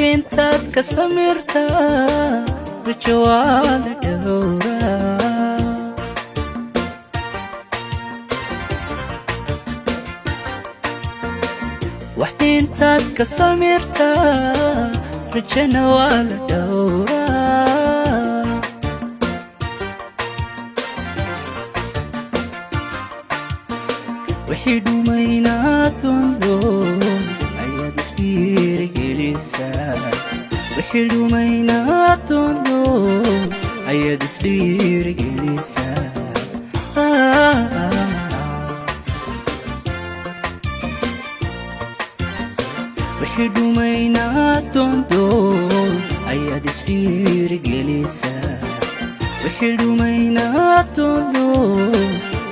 intaad ka samirtaa rajo waa la dhowraa wax intaad ka samirtaa rajana waa la dhowraa wixii dhumaynaa dondo ayaad isdhiirigelinsaa wixii dhumaynaa dondo ayaad isdhiirigelinsaa wixii dhumaynaa dondo ayaad isdhiirigelinsaa wixii dhumaynaa dondo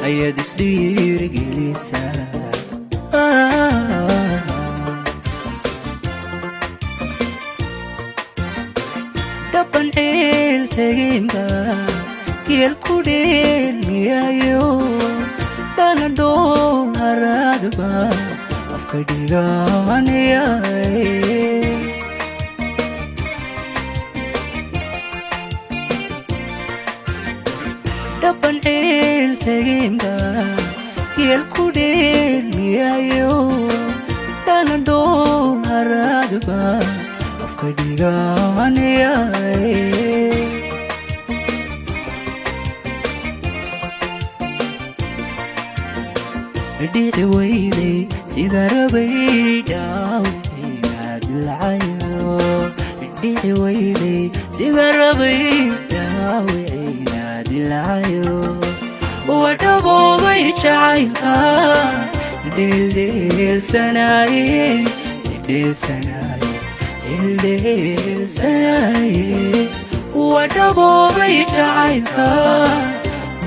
ayaad isdhiirigelinsaa dhaban ceel teginba geel ku dheelmiyayo dhana dhool haraadba afka dhigaanayay dhaban ceel teginba geel ku dheelmiyayo dhana dhool haraadba afka dhigaanayay dhici weyday sida rabay dhaawiciina dilcayo dhici weyday sida rabay dhaawiciina dilcayo wadhaboobay jacaylka dheeldheelsanaaye wadhaboobay jacaylka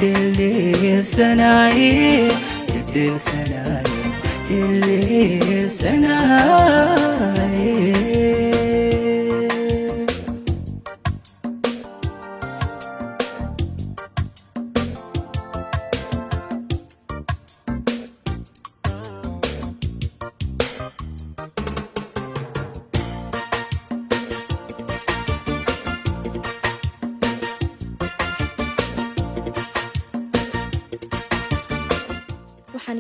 dheeldheelsanaaye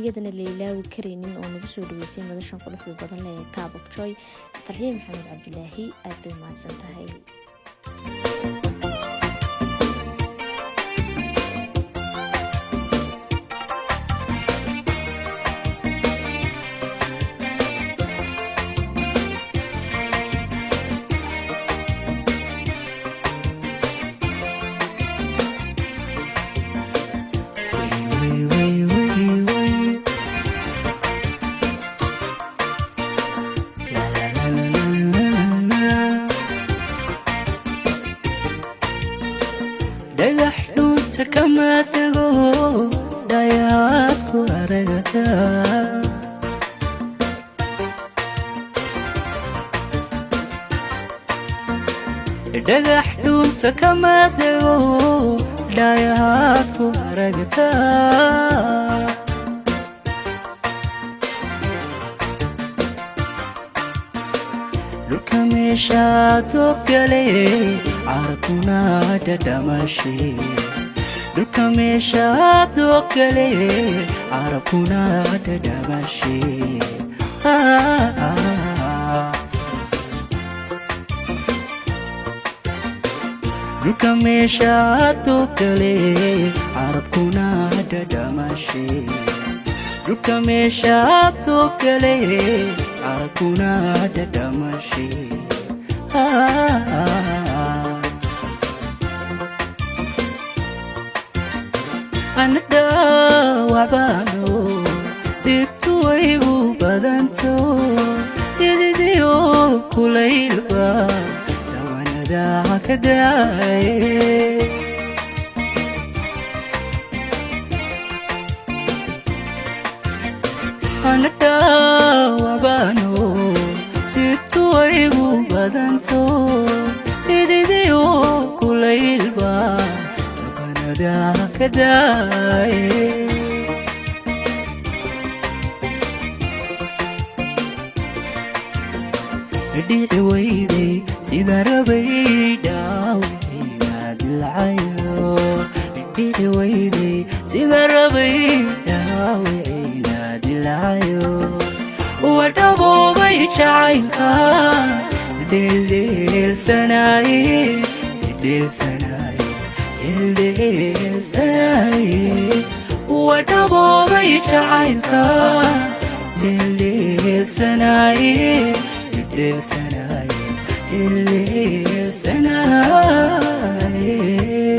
iyadana leelaawi kareynin oo nagu soo dhaweysay madashan quruxda badan ee Cup of Joy Farxiin Maxamed Cabdilaahi aad bay mahadsan tahay dhagax dhunta kama tago dhayaad ku aragtaa dhagax dhunta kama tago dhayaad ku aragtaa dhulka meeshaad ogale carabkuna dhadhamashay dhulka meeshaad ogale carabkuna dhadhamashay dhulka meeshaad ogale carabkuna dhadhamashay dhulka meeshaad ogale carabkuna dhadhamashay anada wabano dibtu igu badanto didiyo kulaylba dawanada ka daay anada wabano dibtu igu badanto didiyo kulaylba dawanada ka daay dhici weyday sida rabay dhaawiciga dilcayo dhici weyday sida rabay dhaawiciga dilcayo wadhaboobay jacaylka dheeldheelsanaye wadhaboobay jacaylka dheeldheelsanaye dheeldheelsanaye